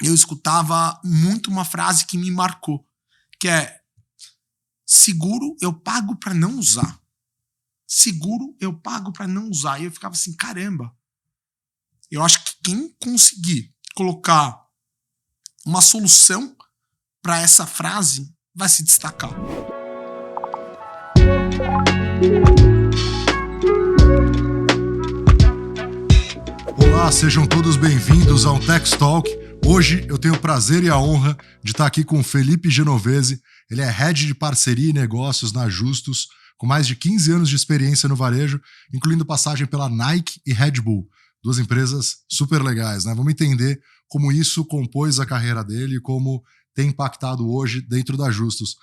eu escutava muito uma frase que me marcou, que é: seguro eu pago pra não usar. Seguro eu pago pra não usar. E eu ficava assim, caramba, eu acho que quem conseguir colocar uma solução pra essa frase vai se destacar. Olá, sejam todos bem-vindos ao Tech Talk. Hoje eu tenho o prazer e a honra de estar aqui com o Felipe Genovese. Ele é Head de Parceria e Negócios na Justus, com mais de 15 anos de experiência no varejo, incluindo passagem pela Nike e Red Bull, duas empresas super legais, né? Vamos entender como isso compôs a carreira dele e como tem impactado hoje dentro da Justus.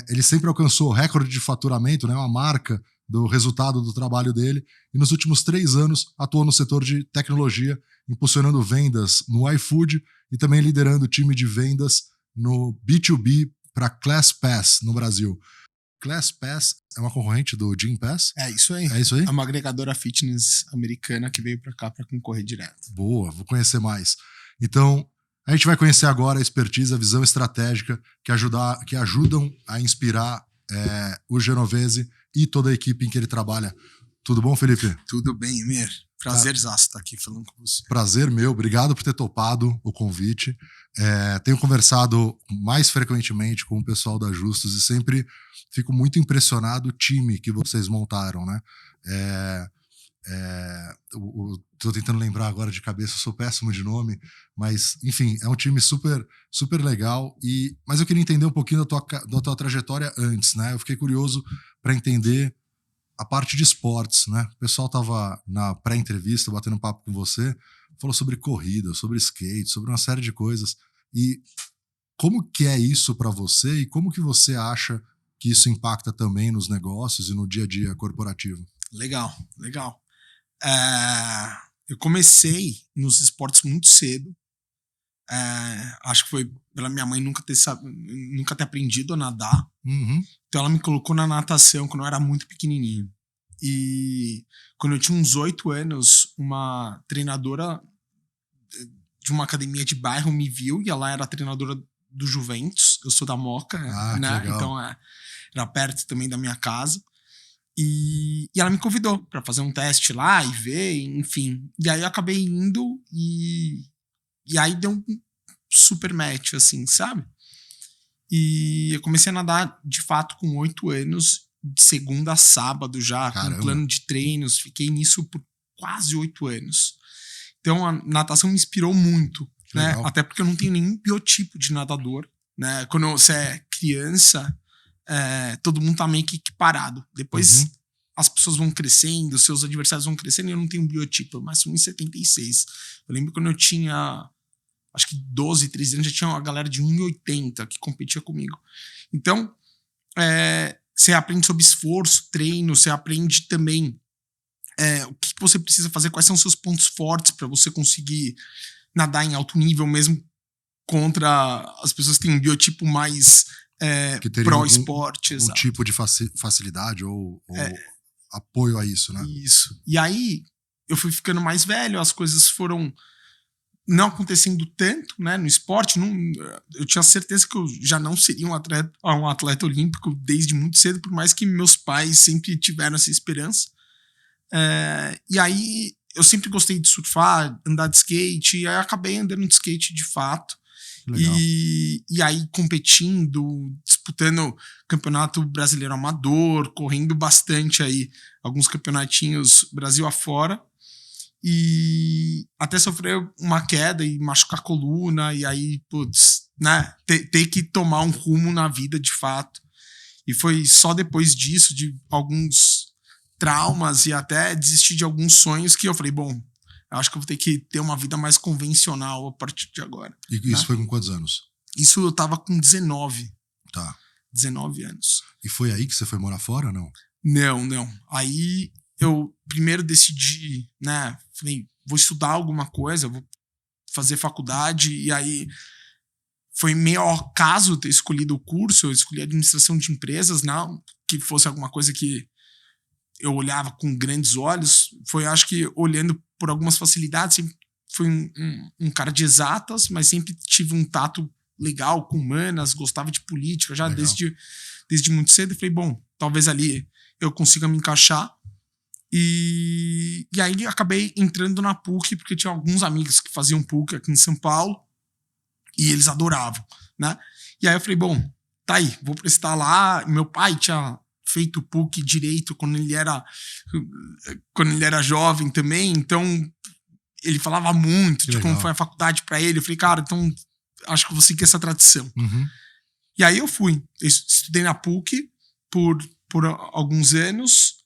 Ele sempre alcançou recorde de faturamento, né? Uma marca do resultado do trabalho dele, e nos últimos 3 anos atuou no setor de tecnologia, impulsionando vendas no iFood e também liderando o time de vendas no B2B para ClassPass no Brasil. ClassPass é uma concorrente do Gympass? É isso aí. É isso aí? É uma agregadora fitness americana que veio para cá para concorrer direto. Boa, vou conhecer mais. Então, a gente vai conhecer agora a expertise, a visão estratégica que ajudam a inspirar o Genovese e toda a equipe em que ele trabalha. Tudo bom, Felipe? Tudo bem, Emir. Prazerzaço estar aqui falando com você. Prazer meu, obrigado por ter topado o convite. Tenho conversado mais frequentemente com o pessoal da Justus e sempre fico muito impressionado o time que vocês montaram, né? Estou tentando lembrar agora de cabeça, eu sou péssimo de nome, mas enfim, é um time super, super legal. Mas eu queria entender um pouquinho da tua trajetória antes, né? Eu fiquei curioso para entender a parte de esportes, né? O pessoal estava na pré-entrevista batendo um papo com você, falou sobre corrida, sobre skate, sobre uma série de coisas. E como que é isso para você e como que você acha que isso impacta também nos negócios e no dia a dia corporativo? Legal. Eu comecei nos esportes muito cedo. Acho que foi pela minha mãe nunca ter aprendido a nadar. Uhum. Então ela me colocou na natação quando eu era muito pequenininho. E quando eu tinha uns 8 anos, uma treinadora de uma academia de bairro me viu, e ela era treinadora do Juventus. Eu sou da Moca, né? Então era perto também da minha casa. E ela me convidou para fazer um teste lá e ver, enfim. E aí eu acabei indo e aí deu um super match, assim, sabe? E eu comecei a nadar, de fato, com 8 anos, de segunda a sábado já, Caramba. com um plano de treinos. Fiquei nisso por quase 8 anos. Então a natação me inspirou muito, né? Até porque eu não tenho nenhum biotipo de nadador, né? Quando você é criança, todo mundo tá meio que equiparado. Depois as pessoas vão crescendo, seus adversários vão crescendo, e eu não tenho um biotipo, mas 1,76. Eu lembro quando eu tinha, acho que 12, 13 anos, já tinha uma galera de 1,80 que competia comigo. Então, você aprende sobre esforço, treino, você aprende também o que você precisa fazer, quais são os seus pontos fortes para você conseguir nadar em alto nível, mesmo contra as pessoas que têm um biotipo mais pró-esporte. Um tipo de facilidade ou apoio a isso, né? Isso. E aí, eu fui ficando mais velho, as coisas foram não acontecendo tanto, né, no esporte. Eu tinha certeza que eu já não seria um atleta olímpico desde muito cedo, por mais que meus pais sempre tiveram essa esperança. E aí, eu sempre gostei de surfar, andar de skate, e aí acabei andando de skate de fato. E aí competindo, disputando campeonato brasileiro amador, correndo bastante aí, alguns campeonatinhos Brasil afora, e até sofrer uma queda e machucar a coluna, e aí, putz, né, ter que tomar um rumo na vida de fato. E foi só depois disso, de alguns traumas e até desistir de alguns sonhos, que eu falei, bom, eu acho que eu vou ter que ter uma vida mais convencional a partir de agora. E isso foi com quantos anos? Isso eu tava com 19. Tá. 19 anos. E foi aí que você foi morar fora ou não? Não. Aí eu primeiro decidi, né? Falei, vou estudar alguma coisa, vou fazer faculdade. E aí foi meio ao acaso ter escolhido o curso. Eu escolhi administração de empresas, não que fosse alguma coisa que eu olhava com grandes olhos. Foi, acho que, olhando por algumas facilidades, sempre fui um cara de exatas, mas sempre tive um tato legal com humanas, gostava de política já desde muito cedo. E falei, bom, talvez ali eu consiga me encaixar. E aí acabei entrando na PUC, porque tinha alguns amigos que faziam PUC aqui em São Paulo e eles adoravam, né? E aí eu falei, bom, tá aí, vou prestar lá. Meu pai tinha feito PUC direito quando ele era jovem também, então ele falava muito de como foi a faculdade pra ele. Eu falei, cara, então acho que eu vou seguir essa tradição. E aí eu estudei na PUC por alguns anos,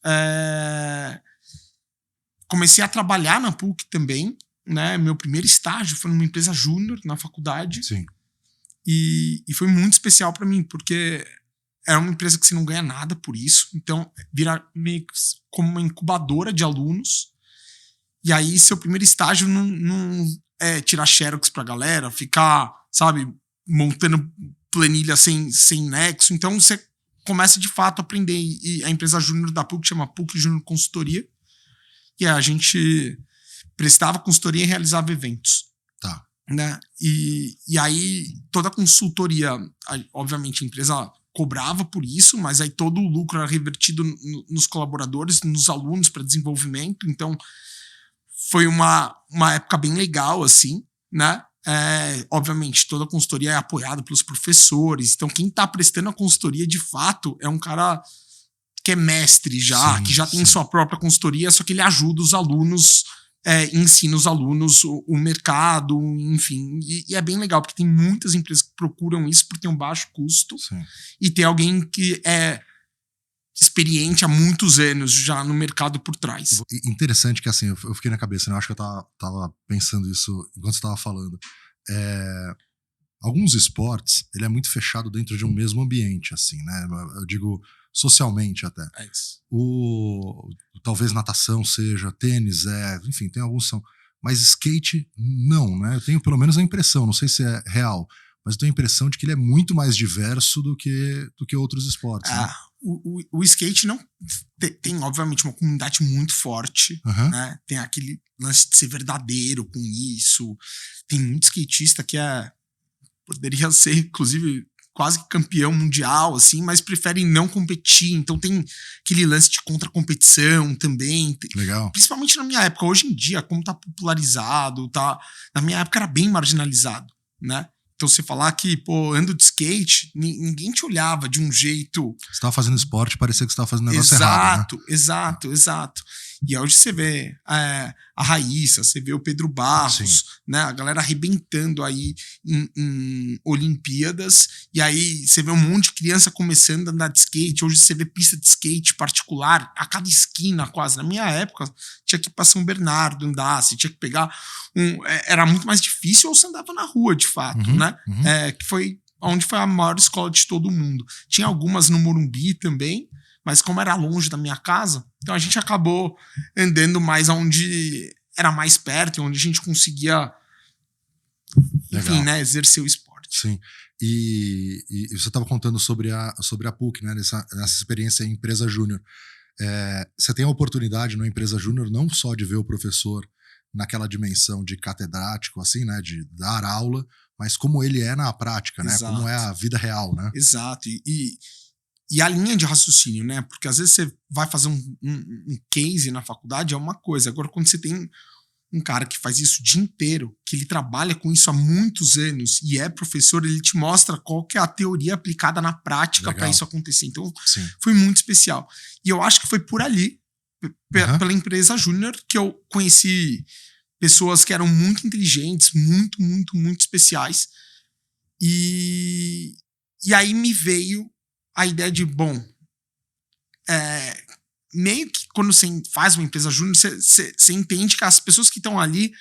comecei a trabalhar na PUC também, né? Meu primeiro estágio foi numa empresa júnior na faculdade. Sim. E foi muito especial para mim, porque é uma empresa que você não ganha nada por isso, então vira meio como uma incubadora de alunos. E aí seu primeiro estágio não é tirar xerox pra galera, ficar, sabe, montando planilha sem nexo. Então você começa de fato a aprender. E a empresa júnior da PUC chama PUC Júnior Consultoria. E a gente prestava consultoria e realizava eventos. Tá. Né? E aí toda a consultoria, obviamente a empresa cobrava por isso, mas aí todo o lucro era revertido nos colaboradores, nos alunos para desenvolvimento. Então foi uma época bem legal, assim, né? Obviamente, toda a consultoria é apoiada pelos professores. Então, quem está prestando a consultoria, de fato, é um cara que é mestre já, que já tem sua própria consultoria, só que ele ajuda os alunos, ensina os alunos o mercado, enfim. E é bem legal, porque tem muitas empresas que procuram isso por ter um baixo custo. Sim. E ter alguém que é experiente há muitos anos já no mercado por trás. Interessante que, assim, eu fiquei na cabeça, né? Eu acho que eu tava pensando isso enquanto você tava falando. Alguns esportes, ele é muito fechado dentro de um mesmo ambiente, assim, né? Eu digo socialmente até. É isso. Talvez natação seja, tênis enfim, tem alguns são. Mas skate, não, né? Eu tenho pelo menos a impressão, não sei se é real, mas eu tenho a impressão de que ele é muito mais diverso do que outros esportes. Né? O skate não tem, obviamente, uma comunidade muito forte, né? Tem aquele lance de ser verdadeiro com isso. Tem muito skatista que poderia ser, inclusive, quase campeão mundial, assim, mas preferem não competir. Então tem aquele lance de contra-competição também. Legal. Principalmente na minha época. Hoje em dia, como tá popularizado, na minha época era bem marginalizado, né? Então você falar que, ando de skate, ninguém te olhava de um jeito... Você tava fazendo esporte, parecia que você tava fazendo um negócio errado, né? Exato. E hoje você vê a Raíssa, você vê o Pedro Barros, né? A galera arrebentando aí em Olimpíadas. E aí você vê um monte de criança começando a andar de skate. Hoje você vê pista de skate particular a cada esquina quase. Na minha época, tinha que ir pra São Bernardo andar, você tinha que pegar era muito mais difícil, ou você andava na rua, de fato, né? Que foi onde foi a maior escola de todo mundo. Tinha algumas no Morumbi também, mas como era longe da minha casa, então a gente acabou andando mais onde era mais perto, onde a gente conseguia, enfim, né, exercer o esporte. Sim. E você estava contando sobre a PUC, né, nessa experiência em empresa júnior. Você tem a oportunidade na empresa júnior não só de ver o professor naquela dimensão de catedrático, assim, né, de dar aula, mas como ele é na prática, né, como é a vida real, né? Exato. E a linha de raciocínio, né? Porque às vezes você vai fazer um case na faculdade, é uma coisa. Agora, quando você tem um cara que faz isso o dia inteiro, que ele trabalha com isso há muitos anos e é professor, ele te mostra qual que é a teoria aplicada na prática para isso acontecer. Então, foi muito especial. E eu acho que foi por ali, pela empresa júnior, que eu conheci pessoas que eram muito inteligentes, muito, muito, muito especiais. E aí me veio a ideia de, bom, meio que quando você faz uma empresa júnior, você entende que as pessoas que estão ali,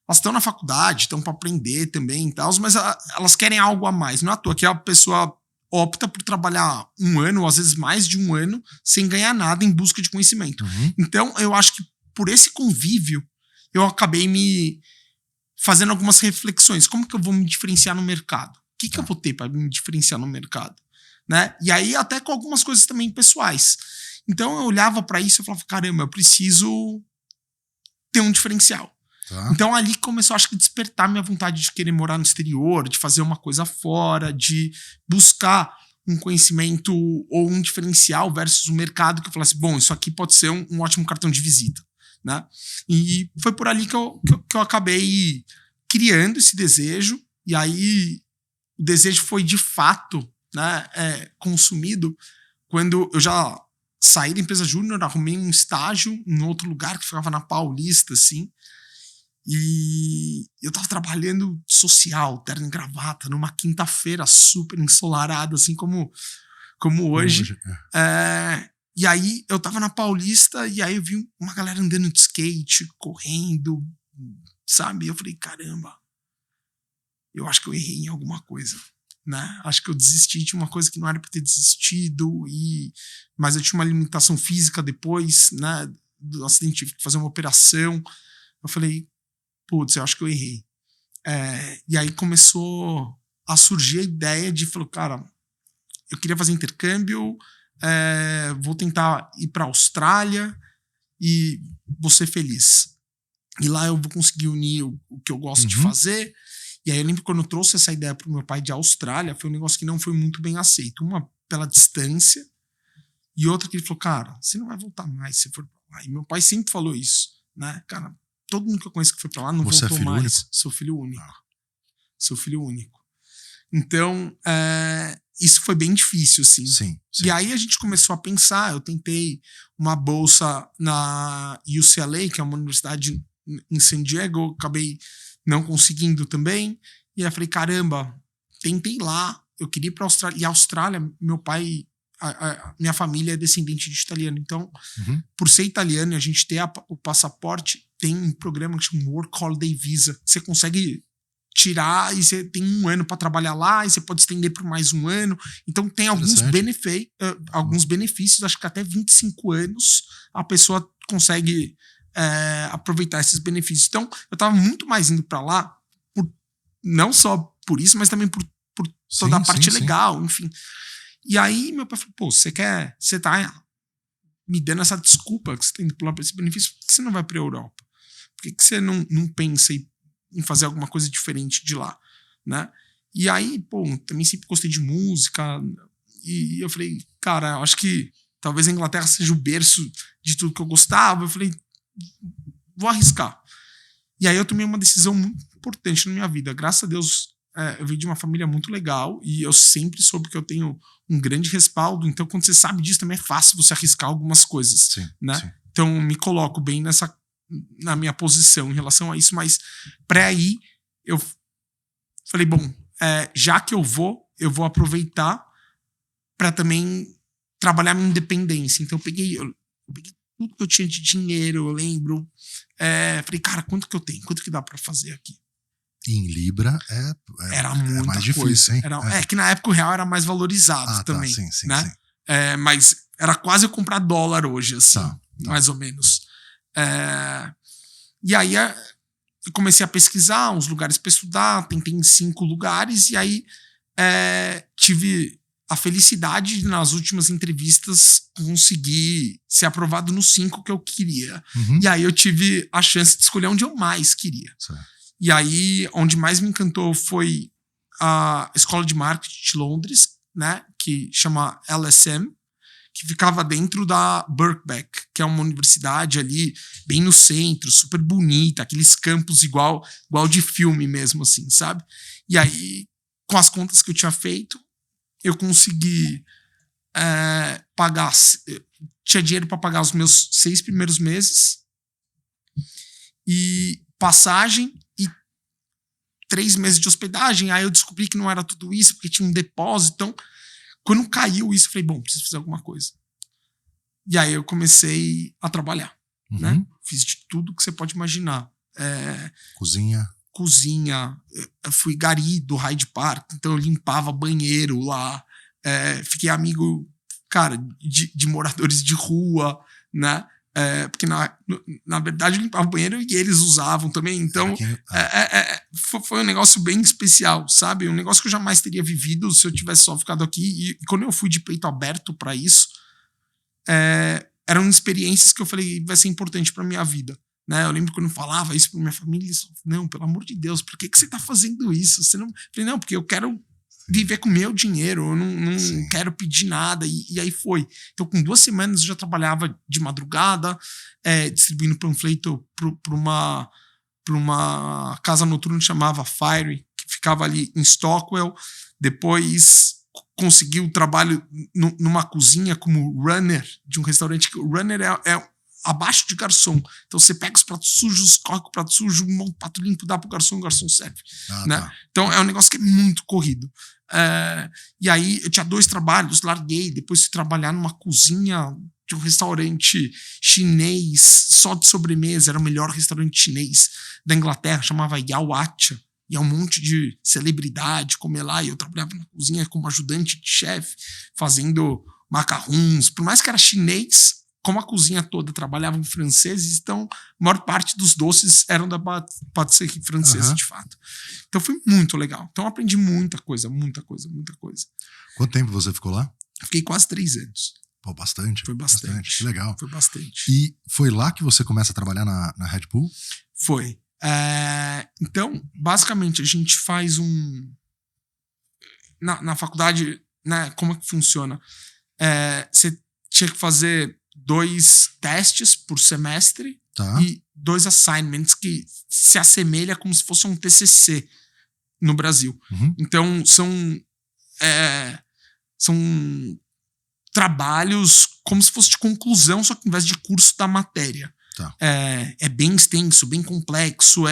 elas estão na faculdade, estão para aprender também e tal, mas elas querem algo a mais. Não é à toa que a pessoa opta por trabalhar 1 ano, ou às vezes mais de 1 ano, sem ganhar nada em busca de conhecimento. Então, eu acho que por esse convívio, eu acabei me fazendo algumas reflexões. Como que eu vou me diferenciar no mercado? O que eu vou ter para me diferenciar no mercado? Né? E aí até com algumas coisas também pessoais. Então eu olhava para isso e falava, caramba, eu preciso ter um diferencial. Tá. Então ali começou, acho que, despertar minha vontade de querer morar no exterior, de fazer uma coisa fora, de buscar um conhecimento ou um diferencial versus o mercado que eu falasse, bom, isso aqui pode ser um ótimo cartão de visita, né? E foi por ali que eu acabei criando esse desejo, e aí o desejo foi de fato, né, consumido quando eu já saí da empresa júnior, arrumei um estágio em outro lugar que ficava na Paulista, assim, e eu tava trabalhando social, terno e gravata, numa quinta-feira super ensolarada, assim como hoje. E aí eu tava na Paulista e aí eu vi uma galera andando de skate, correndo, sabe? E eu falei, caramba, eu acho que eu errei em alguma coisa, né? Acho que eu desisti de uma coisa que não era pra ter desistido, mas eu tinha uma limitação física depois, né? Do acidente, tive que fazer uma operação. Eu falei, putz, eu acho que eu errei. E aí começou a surgir a ideia de, falou, cara, eu queria fazer intercâmbio, vou tentar ir pra Austrália e vou ser feliz. E lá eu vou conseguir unir o que eu gosto de fazer. E aí eu lembro quando eu trouxe essa ideia pro meu pai de Austrália, foi um negócio que não foi muito bem aceito. Uma pela distância e outra que ele falou, cara, você não vai voltar mais se for pra lá. E meu pai sempre falou isso, né? Cara, todo mundo que eu conheço que foi pra lá não Você voltou é filho mais. único? Sou filho único. Sou filho único. Então, isso foi bem difícil, assim. Sim. E aí a gente começou a pensar, eu tentei uma bolsa na UCLA, que é uma universidade em San Diego, acabei não conseguindo também. E aí eu falei, caramba, tentei lá, eu queria ir pra Austrália. E a Austrália, meu pai, minha família é descendente de italiano. Então, por ser italiano e a gente ter o passaporte, tem um programa que chama Work Holiday Visa. Você consegue tirar e você tem 1 ano para trabalhar lá e você pode estender por mais 1 ano. Então tem alguns benefícios, acho que até 25 anos a pessoa consegue aproveitar esses benefícios. Então eu tava muito mais indo para lá, não só por isso, mas também por toda a parte legal, enfim. E aí meu pai falou, pô, você tá me dando essa desculpa que você tem que pular para esse benefício, por que você não vai para a Europa? Por que você não pensa em fazer alguma coisa diferente de lá, né? E aí, pô, também sempre gostei de música, e eu falei, cara, acho que talvez a Inglaterra seja o berço de tudo que eu gostava. Eu falei, vou arriscar. E aí eu tomei uma decisão muito importante na minha vida. Graças a Deus, eu vim de uma família muito legal e eu sempre soube que eu tenho um grande respaldo. Então, quando você sabe disso, também é fácil você arriscar algumas coisas, né? Sim. Então, me coloco bem na minha posição em relação a isso, mas pré-aí eu falei, bom, já que eu vou aproveitar para também trabalhar minha independência. Então eu peguei tudo que eu tinha de dinheiro, eu lembro, falei, cara, quanto que eu tenho? Quanto que dá para fazer aqui? Em Libra era muita mais coisa. Difícil, hein? Que na época o real era mais valorizado também, tá, sim, né? Sim. Mas era quase eu comprar dólar hoje, assim, tá. mais ou menos. E aí eu comecei a pesquisar uns lugares para estudar, tentei em 5 lugares, e aí tive a felicidade de, nas últimas entrevistas, conseguir ser aprovado nos 5 que eu queria. E aí eu tive a chance de escolher onde eu mais queria. Certo. E aí, onde mais me encantou foi a Escola de Marketing de Londres, né, que chama LSM, que ficava dentro da Birkbeck, que é uma universidade ali bem no centro, super bonita, aqueles campos igual de filme mesmo, assim, sabe? E aí, com as contas que eu tinha feito, eu consegui pagar, tinha dinheiro para pagar os meus 6 primeiros meses e passagem e 3 meses de hospedagem. Aí eu descobri que não era tudo isso, porque tinha um depósito. Então, quando caiu isso, eu falei, bom, preciso fazer alguma coisa. E aí eu comecei a trabalhar, né? Fiz de tudo que você pode imaginar. Cozinha. Eu fui gari do Hyde Park, então eu limpava banheiro lá. Fiquei amigo, cara, de moradores de rua, né? Porque na verdade eu limpava o banheiro e eles usavam também. Então foi um negócio bem especial, sabe? Um negócio que eu jamais teria vivido se eu tivesse só ficado aqui. E quando eu fui de peito aberto para isso, eram experiências que eu falei, vai ser importante para minha vida, né? Eu lembro quando eu falava isso pra minha família, eles falavam, não, pelo amor de Deus, por que você tá fazendo isso? Você não... Eu falei, não, porque eu quero viver com o meu dinheiro, eu não quero pedir nada, e aí foi. Então, com 2 semanas, eu já trabalhava de madrugada, distribuindo panfleto para uma casa noturna que chamava Fire, que ficava ali em Stockwell. Depois consegui o trabalho numa cozinha como runner de um restaurante, que o runner é abaixo de garçom. Então você pega os pratos sujos, corre com o prato sujo, monta o prato limpo, dá pro garçom, o garçom serve. Né? Tá. Então é um negócio que é muito corrido. E aí eu tinha 2 trabalhos, larguei, depois fui trabalhar numa cozinha de um restaurante chinês, só de sobremesa, era o melhor restaurante chinês da Inglaterra, chamava Yaowacha. E um monte de celebridade comer lá, e eu trabalhava na cozinha como ajudante de chefe, fazendo macarrons. Por mais que era chinês, como a cozinha toda trabalhava em franceses, então a maior parte dos doces eram da patisserie francesa, de fato. Então foi muito legal. Então eu aprendi muita coisa. Quanto tempo você ficou lá? Fiquei quase 3 anos. Pô, bastante. Foi bastante. Que legal. Foi bastante. E foi lá que você começa a trabalhar na Red Bull? Foi. Então, basicamente, a gente faz na faculdade, né, como é que funciona? Você tinha que fazer 2 testes por semestre e 2 assignments que se assemelha como se fosse um TCC no Brasil. Então, são trabalhos como se fosse de conclusão, só que ao invés de curso da matéria. É bem extenso, bem complexo,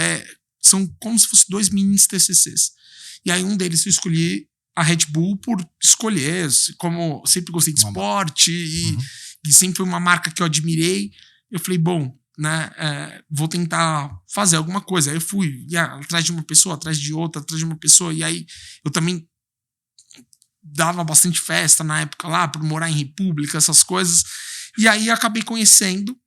são como se fossem 2 mini TCCs. E aí um deles eu escolhi a Red Bull por escolher, como sempre gostei de esporte e sempre foi uma marca que eu admirei. Eu falei, bom, né, vou tentar fazer alguma coisa. Aí eu fui atrás de uma pessoa, atrás de outra, atrás de uma pessoa, e aí eu também dava bastante festa na época lá, por morar em República, essas coisas. E aí acabei conhecendo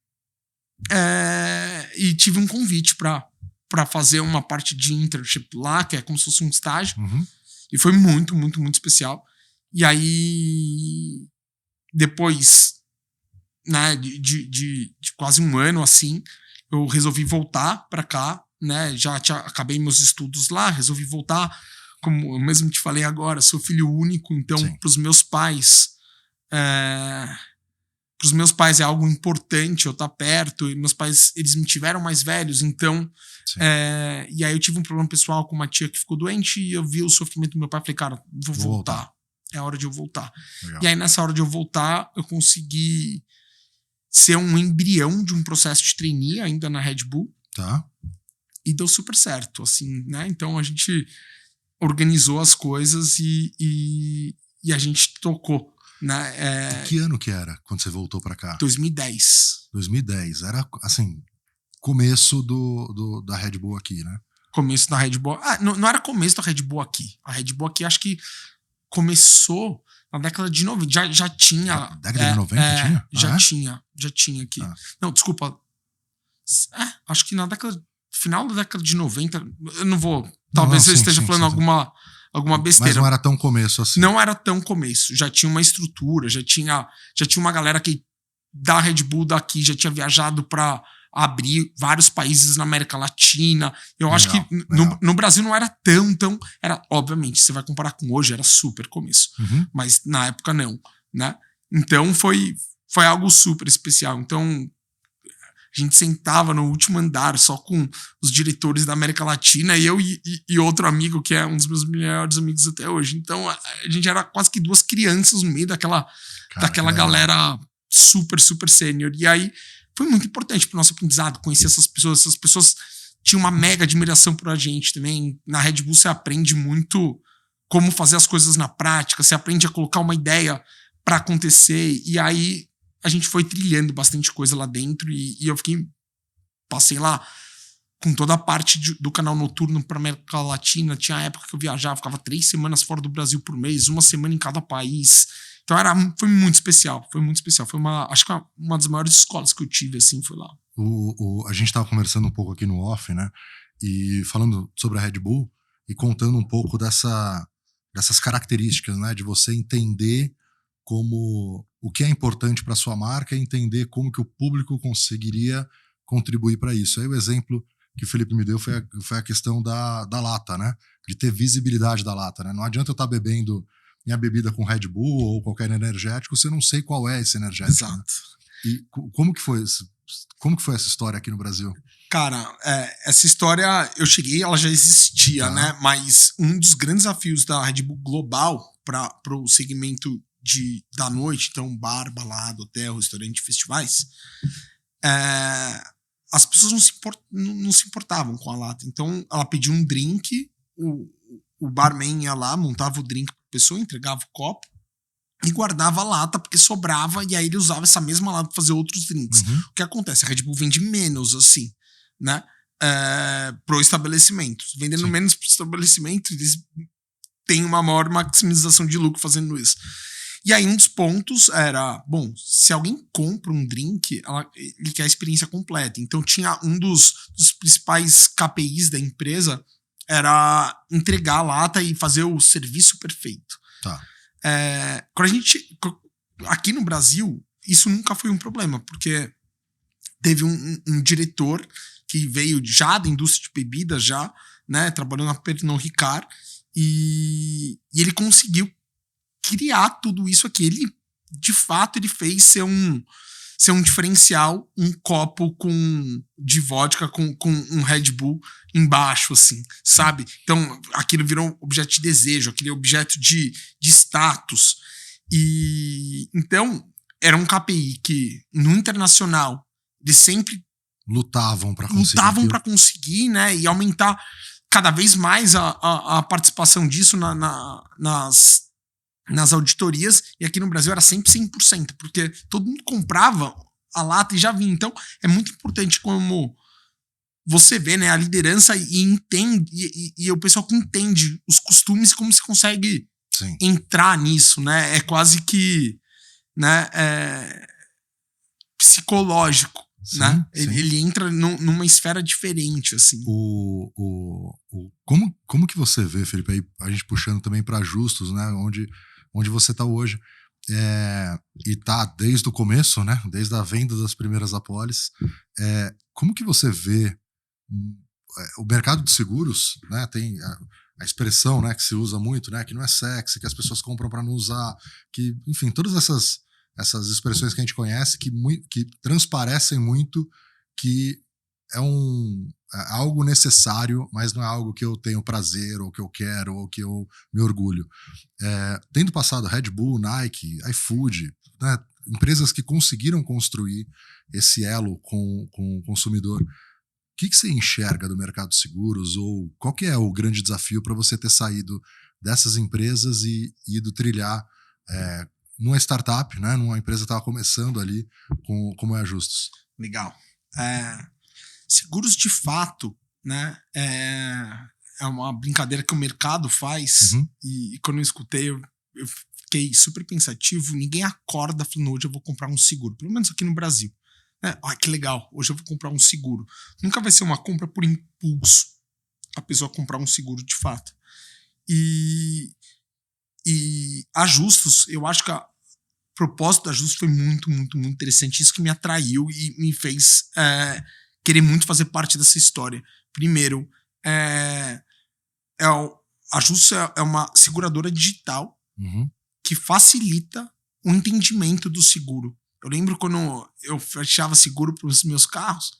e tive um convite para fazer uma parte de internship lá, que é como se fosse um estágio. E foi muito, muito, muito especial. E aí, depois, né, de quase um ano assim, eu resolvi voltar para cá, né? Acabei meus estudos lá, resolvi voltar. Como eu mesmo te falei agora, sou filho único, então para os meus pais é algo importante eu estar perto, e meus pais, eles me tiveram mais velhos, então e aí eu tive um problema pessoal com uma tia que ficou doente, e eu vi o sofrimento do meu pai e falei, cara, vou voltar. É hora de eu voltar. Legal. E aí nessa hora de eu voltar, eu consegui ser um embrião de um processo de trainee ainda na Red Bull. E deu super certo, assim, né? Então a gente organizou as coisas e a gente tocou. Né? Que ano que era quando você voltou pra cá? 2010. 2010. Era, assim, começo da Red Bull aqui, né? Começo da Red Bull. Não era começo da Red Bull aqui. A Red Bull aqui acho que começou na década de 90. Já tinha. Década de 90 tinha? Já tinha aqui. Não, desculpa. Acho que na final da década de 90. Eu não vou. Talvez eu esteja falando alguma besteira. Mas não era tão começo assim. Não era tão começo. Já tinha uma estrutura, já tinha uma galera que da Red Bull daqui já tinha viajado para abrir vários países na América Latina. Eu acho que no Brasil não era tão. Obviamente, você vai comparar com hoje, era super começo. Mas na época não, né? Então foi algo super especial. Então a gente sentava no último andar só com os diretores da América Latina, e eu e outro amigo que é um dos meus melhores amigos até hoje. Então a gente era quase que 2 crianças no meio daquela galera super, super sênior. E aí foi muito importante pro nosso aprendizado conhecer essas pessoas. Essas pessoas tinham uma mega admiração por a gente também. Na Red Bull você aprende muito como fazer as coisas na prática, você aprende a colocar uma ideia para acontecer, e aí a gente foi trilhando bastante coisa lá dentro, e eu passei lá com toda a parte do canal noturno para América Latina. Tinha a época que eu viajava, ficava 3 semanas fora do Brasil por mês, 1 semana em cada país. Então foi muito especial, foi acho que uma das maiores escolas que eu tive, assim, foi lá. A gente estava conversando um pouco aqui no off, né, e falando sobre a Red Bull e contando um pouco dessas características, né, de você entender como o que é importante para sua marca, entender como que o público conseguiria contribuir para isso. Aí o exemplo que o Felipe me deu foi a questão da lata, né? De ter visibilidade da lata, né? Não adianta eu estar bebendo minha bebida com Red Bull ou qualquer energético se eu não sei qual é esse energético. Exato. Né? E como que foi isso? Como que foi essa história aqui no Brasil? Cara, essa história, eu cheguei, ela já existia, né? Mas um dos grandes desafios da Red Bull global para o segmento da noite, então bar, balada, hotel, restaurante, festivais, as pessoas não se importavam com a lata. Então ela pedia um drink, o barman ia lá, montava o drink pra pessoa, entregava o copo e guardava a lata, porque sobrava, e aí ele usava essa mesma lata para fazer outros drinks. O que acontece? A Red Bull vende menos, assim, né? Pro estabelecimento. Vendendo menos pro estabelecimento, eles têm uma maior maximização de lucro fazendo isso. E aí um dos pontos era, bom, se alguém compra um drink, ele quer a experiência completa. Então tinha um dos principais KPIs da empresa, era entregar a lata e fazer o serviço perfeito. Tá. Aqui no Brasil, isso nunca foi um problema, porque teve um diretor que veio já da indústria de bebidas, já, né, trabalhou na Pernod Ricard, e ele conseguiu criar tudo isso aqui. Ele, de fato, ele fez ser um diferencial, um copo de vodka com um Red Bull embaixo, assim, sabe? Então, aquilo virou um objeto de desejo, aquele objeto de status. E então, era um KPI que, no internacional, eles sempre lutavam para conseguir, né? E aumentar cada vez mais a participação disso nas auditorias, e aqui no Brasil era sempre 100%, porque todo mundo comprava a lata e já vinha. Então, é muito importante como você vê, né, a liderança e entende, e o pessoal que entende os costumes e como se consegue entrar nisso, né? É quase que, né, psicológico, né? Ele entra numa esfera diferente, assim. Como que você vê, Felipe, aí a gente puxando também para Justus, né, onde você está hoje, e tá desde o começo, né, desde a venda das primeiras apólices, como que você vê o mercado de seguros, né, tem a expressão, né, que se usa muito, né, que não é sexy, que as pessoas compram para não usar, que, enfim, todas essas expressões que a gente conhece que transparecem muito que é algo necessário, mas não é algo que eu tenho prazer, ou que eu quero, ou que eu me orgulho. Tendo passado Red Bull, Nike, iFood, né, empresas que conseguiram construir esse elo com o consumidor, o que você enxerga do mercado de seguros, ou qual que é o grande desafio para você ter saído dessas empresas e ido trilhar numa startup, né, numa empresa que estava começando ali, como é a Justus? Legal. Seguros, de fato, né, é uma brincadeira que o mercado faz, e quando eu escutei, eu fiquei super pensativo. Ninguém acorda falando, hoje eu vou comprar um seguro, pelo menos aqui no Brasil. Que legal, hoje eu vou comprar um seguro. Nunca vai ser uma compra por impulso, a pessoa comprar um seguro de fato. E a Justus, eu acho que o propósito da Justus foi muito, muito, muito interessante. Isso que me atraiu e me fez querer muito fazer parte dessa história. Primeiro, a Justus é uma seguradora digital que facilita o entendimento do seguro. Eu lembro quando eu fechava seguro para os meus carros,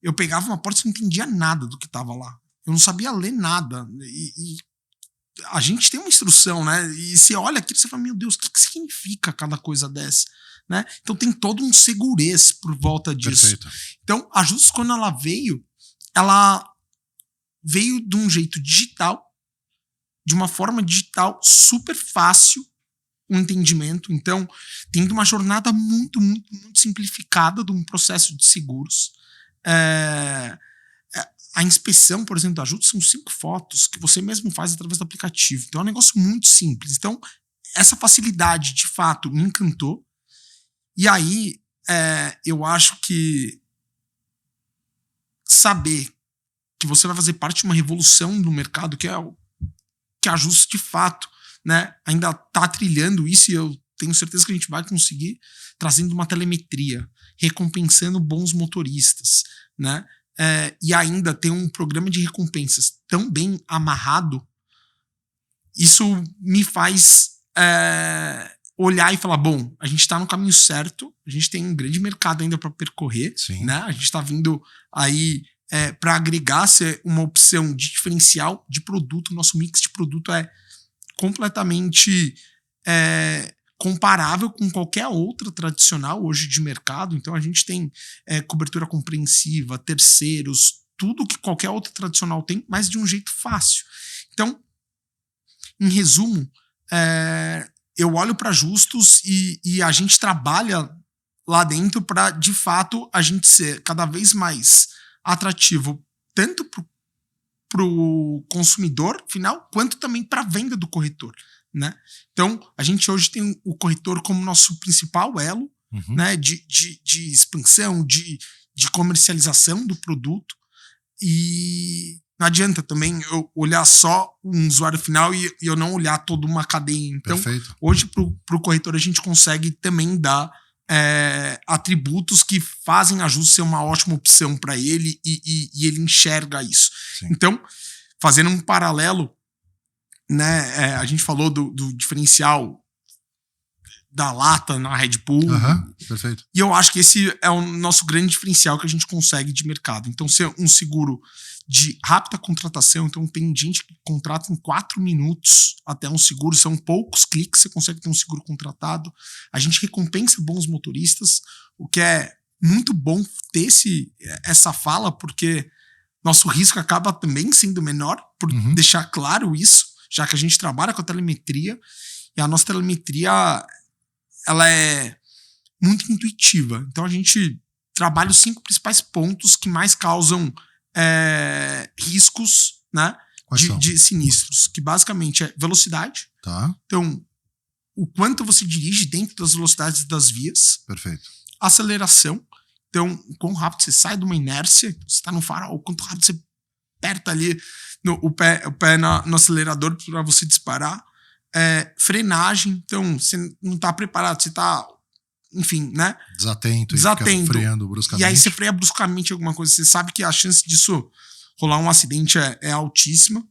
eu pegava uma pólice e não entendia nada do que estava lá. Eu não sabia ler nada. E a gente tem uma instrução, né? E você olha aquilo e você fala, meu Deus, o que significa cada coisa dessa? Né? Então tem todo um segurez por volta disso. Perfeito. Então, a Justus, quando ela veio de um jeito digital, de uma forma digital super fácil, um entendimento. Então, tendo uma jornada muito, muito, muito simplificada de um processo de seguros. A inspeção, por exemplo, da Justus são 5 fotos que você mesmo faz através do aplicativo. Então, é um negócio muito simples. Então, essa facilidade, de fato, me encantou. E aí, eu acho que saber que você vai fazer parte de uma revolução no mercado, que a Justus, de fato, né, ainda está trilhando isso, e eu tenho certeza que a gente vai conseguir trazendo uma telemetria, recompensando bons motoristas, né? E ainda ter um programa de recompensas tão bem amarrado, isso me faz olhar e falar, bom, a gente está no caminho certo, a gente tem um grande mercado ainda para percorrer, né? A gente está vindo aí para agregar, ser uma opção de diferencial de produto. Nosso mix de produto é completamente comparável com qualquer outra tradicional hoje de mercado. Então a gente tem cobertura compreensiva, terceiros, tudo que qualquer outra tradicional tem, mas de um jeito fácil. Então, em resumo, eu olho para Justus e a gente trabalha lá dentro para, de fato, a gente ser cada vez mais atrativo, tanto para o consumidor final, quanto também para a venda do corretor, né? Então, a gente hoje tem o corretor como nosso principal elo, né, de expansão, de comercialização do produto. E não adianta também eu olhar só um usuário final e eu não olhar toda uma cadeia. Então, hoje, para o corretor, a gente consegue também dar atributos que fazem a Justus ser uma ótima opção para ele e ele enxerga isso. Sim. Então, fazendo um paralelo, né, a gente falou do diferencial da lata na Red Bull. Perfeito. E eu acho que esse é o nosso grande diferencial que a gente consegue de mercado. Então, ser um seguro de rápida contratação. Então, tem gente que contrata em 4 minutos até um seguro. São poucos cliques, você consegue ter um seguro contratado. A gente recompensa bons motoristas, o que é muito bom ter essa fala, porque nosso risco acaba também sendo menor, por deixar claro isso, já que a gente trabalha com a telemetria. E a nossa telemetria, ela é muito intuitiva. Então, a gente trabalha os 5 principais pontos que mais causam riscos, né, de sinistros, que basicamente é velocidade. Então, o quanto você dirige dentro das velocidades das vias. Perfeito. Aceleração. Então, o quão rápido você sai de uma inércia, você está no farol, o quanto rápido você aperta ali o pé no acelerador para você disparar. Frenagem. Então, você não está preparado, você está, enfim, né? Desatento. E fica freando bruscamente. E aí você freia bruscamente alguma coisa. Você sabe que a chance disso rolar um acidente é altíssima.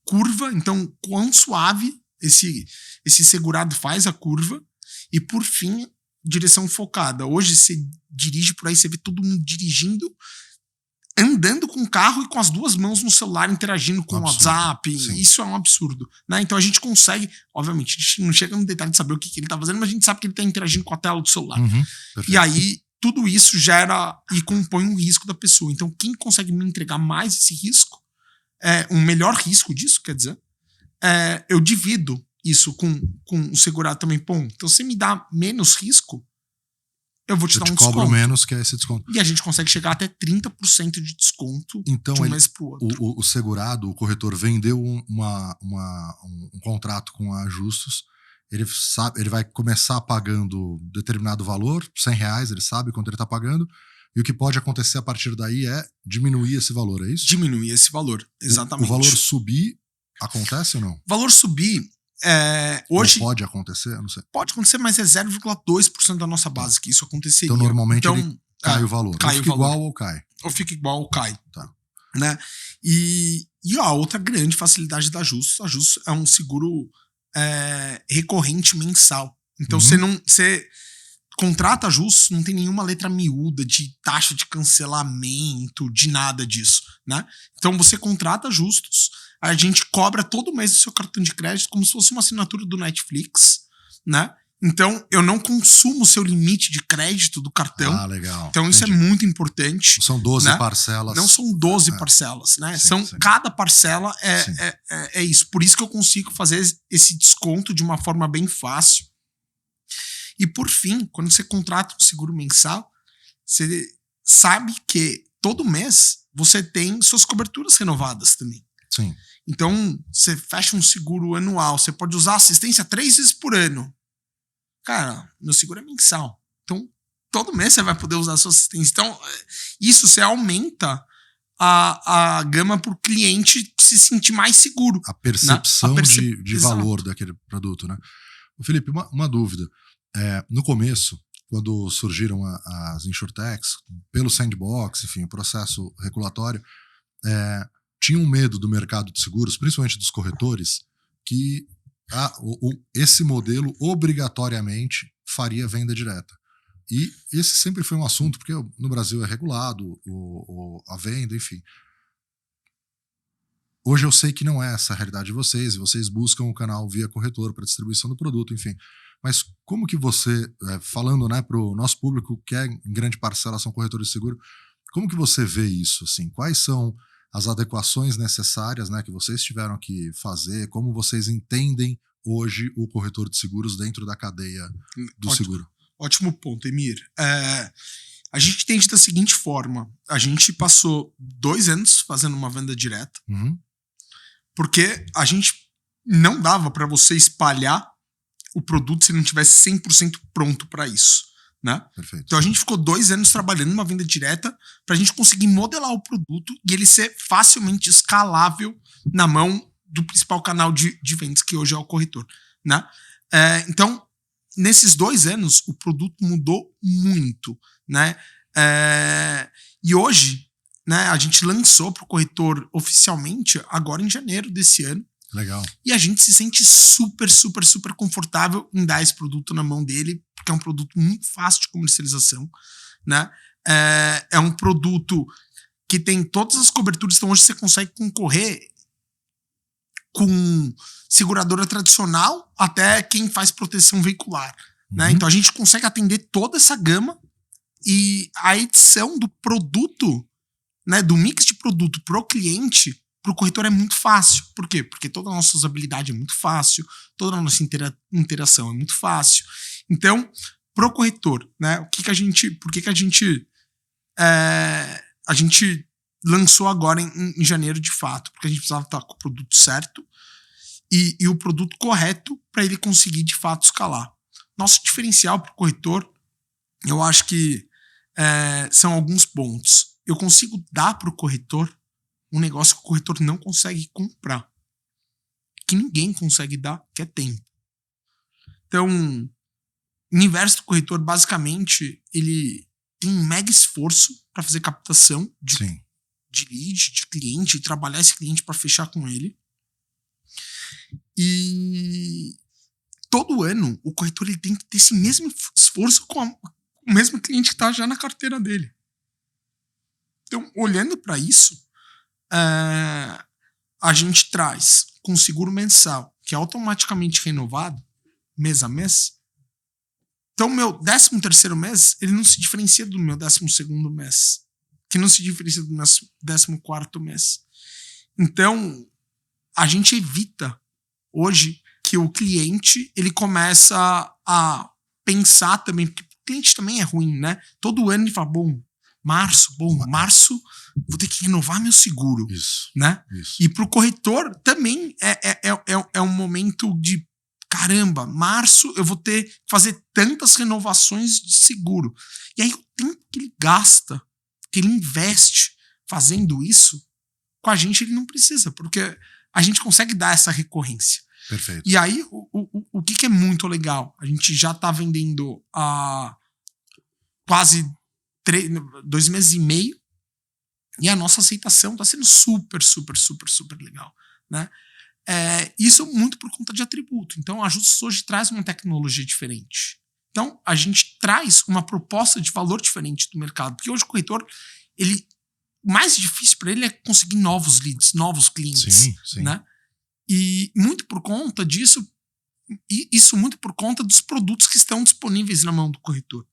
Curva. Então, quão suave esse segurado faz a curva. E, por fim, direção focada. Hoje, você dirige por aí, você vê todo mundo dirigindo, andando com o carro e com as 2 mãos no celular, interagindo com o WhatsApp. Sim. Isso é um absurdo, né? Então a gente consegue, obviamente, a gente não chega no detalhe de saber o que ele tá fazendo, mas a gente sabe que ele tá interagindo com a tela do celular. E aí, tudo isso gera e compõe um risco da pessoa. Então, quem consegue me entregar mais esse risco, um melhor risco disso, quer dizer, eu divido isso com o segurado também. Então, se me dá menos risco, eu vou te dar um desconto. Eu cobro menos, que é esse desconto. E a gente consegue chegar até 30% de desconto de um mês pro outro. O segurado, o corretor, vendeu um contrato com a Justus, ele vai começar pagando determinado valor, R$100, ele sabe quanto ele está pagando, e o que pode acontecer a partir daí é diminuir esse valor, é isso? Diminuir esse valor, exatamente. O valor subir, acontece ou não? Valor subir... hoje pode acontecer, eu não sei. Pode acontecer, mas é 0,2% da nossa base que isso aconteceria. Então, normalmente ele cai o valor. Cai ou fica igual ou cai. Ou fica igual ou cai. Tá. Né? E a outra grande facilidade da Justus, a Justus é um seguro recorrente mensal. Então, você contrata a Justus, não tem nenhuma letra miúda de taxa de cancelamento, de nada disso, né? Então, você contrata a Justus, a gente cobra todo mês o seu cartão de crédito como se fosse uma assinatura do Netflix, né? Então, eu não consumo o seu limite de crédito do cartão. Ah, legal. Então, isso é muito importante. Não são 12 parcelas. Não são 12 parcelas, né? Sim. Cada parcela é isso. Por isso que eu consigo fazer esse desconto de uma forma bem fácil. E, por fim, quando você contrata um seguro mensal, você sabe que todo mês você tem suas coberturas renovadas também. Sim. Então, você fecha um seguro anual, você pode usar assistência 3 vezes por ano. Cara, meu seguro é mensal. Então, todo mês você vai poder usar a sua assistência. Então, isso você aumenta a gama para o cliente se sentir mais seguro. A percepção, né? De valor daquele produto, né? Felipe, uma dúvida. No começo, quando surgiram as insurtechs, pelo sandbox, enfim, o processo regulatório, tinha um medo do mercado de seguros, principalmente dos corretores, que esse modelo obrigatoriamente faria venda direta. E esse sempre foi um assunto, porque no Brasil é regulado a venda, enfim. Hoje eu sei que não é essa a realidade de vocês, e vocês buscam o canal via corretor para distribuição do produto, enfim. Mas como que você, falando, né, para o nosso público, que é em grande parcela são corretores de seguro, como que você vê isso? Assim? Quais são as adequações necessárias, né, que vocês tiveram que fazer? Como vocês entendem hoje o corretor de seguros dentro da cadeia do seguro? Ótimo ponto, Emir. A gente entende da seguinte forma: a gente passou 2 anos fazendo uma venda direta, porque a gente não dava para você espalhar o produto se não tivesse 100% pronto para isso, né? Perfeito. Então a gente ficou 2 anos trabalhando numa venda direta para a gente conseguir modelar o produto e ele ser facilmente escalável na mão do principal canal de vendas, que hoje é o corretor, né? Então, nesses 2 anos, o produto mudou muito, né? E hoje, né, a gente lançou para o corretor oficialmente agora em janeiro desse ano. Legal. E a gente se sente super, super, super confortável em dar esse produto na mão dele, porque é um produto muito fácil de comercialização, né? É um produto que tem todas as coberturas, então hoje você consegue concorrer com seguradora tradicional até quem faz proteção veicular, né? Então a gente consegue atender toda essa gama e a edição do produto, né, do mix de produto pro cliente, pro corretor é muito fácil. Por quê? Porque toda a nossa usabilidade é muito fácil, toda a nossa interação é muito fácil. Então, pro corretor, né, por que a gente lançou agora em janeiro de fato? Porque a gente precisava estar com o produto certo e o produto correto para ele conseguir de fato escalar. Nosso diferencial pro corretor, eu acho que são alguns pontos. Eu consigo dar pro corretor um negócio que o corretor não consegue comprar, que ninguém consegue dar, que é tempo. Então, o universo do corretor, basicamente, ele tem um mega esforço para fazer captação de lead, de cliente, e trabalhar esse cliente para fechar com ele. E todo ano, o corretor ele tem que ter esse mesmo esforço com o mesmo cliente que está já na carteira dele. Então, olhando para isso, a gente traz com seguro mensal, que é automaticamente renovado, mês a mês. Então, meu 13º mês, ele não se diferencia do meu 12º mês, que não se diferencia do meu 14º mês. Então, a gente evita hoje que o cliente ele começa a pensar também, porque o cliente também é ruim, né? Todo ano ele fala, março, vou ter que renovar meu seguro. Isso. Né? Isso. E pro corretor também é um momento de caramba, março eu vou ter que fazer tantas renovações de seguro. E aí o tempo que ele gasta, que ele investe fazendo isso, com a gente ele não precisa, porque a gente consegue dar essa recorrência. Perfeito. E aí o que é muito legal? A gente já tá vendendo há quase 2 meses e meio e a nossa aceitação está sendo super, super, super, super legal, né? Isso muito por conta de atributo. Então, a Justus hoje traz uma tecnologia diferente. Então, a gente traz uma proposta de valor diferente do mercado. Porque hoje o corretor, o mais difícil para ele é conseguir novos leads, novos clientes. Sim. Né? E muito por conta disso, isso muito por conta dos produtos que estão disponíveis na mão do corretor.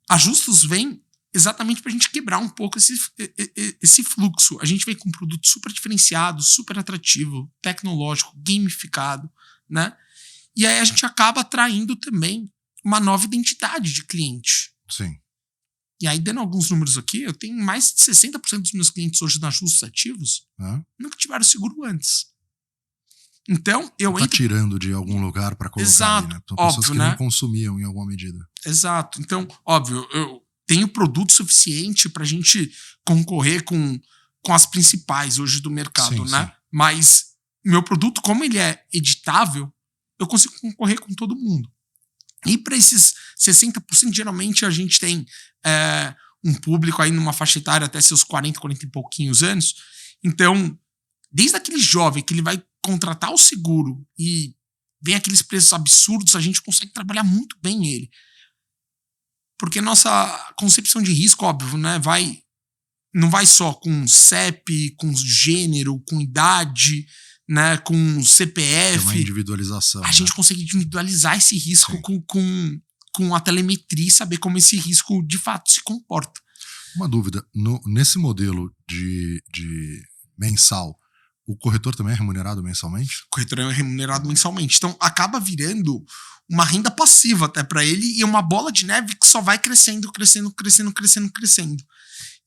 A Justus vem exatamente para a gente quebrar um pouco esse fluxo. A gente vem com um produto super diferenciado, super atrativo, tecnológico, gamificado, né? E aí a gente acaba atraindo também uma nova identidade de cliente. Sim. E aí, dando alguns números aqui, eu tenho mais de 60% dos meus clientes hoje na Justus ativos nunca tiveram seguro antes. Então, eu entro... tirando de algum lugar para colocar. Exato, ali, né? São óbvio, pessoas que não consumiam em alguma medida. Exato. Então, óbvio, eu tenho produto suficiente para a gente concorrer com as principais hoje do mercado, né? Sim. Mas meu produto, como ele é editável, eu consigo concorrer com todo mundo. E para esses 60%, geralmente a gente tem um público aí numa faixa etária até seus 40 e pouquinhos anos. Então, desde aquele jovem que ele vai contratar o seguro e vem aqueles preços absurdos, a gente consegue trabalhar muito bem ele. Porque nossa concepção de risco, óbvio, né, não vai só com CEP, com gênero, com idade, né, com CPF. Tem uma individualização. A gente consegue individualizar esse risco com a telemetria e saber como esse risco de fato se comporta. Uma dúvida, nesse modelo de mensal, o corretor também é remunerado mensalmente? O corretor é remunerado mensalmente. Então acaba virando uma renda passiva até para ele e uma bola de neve que só vai crescendo.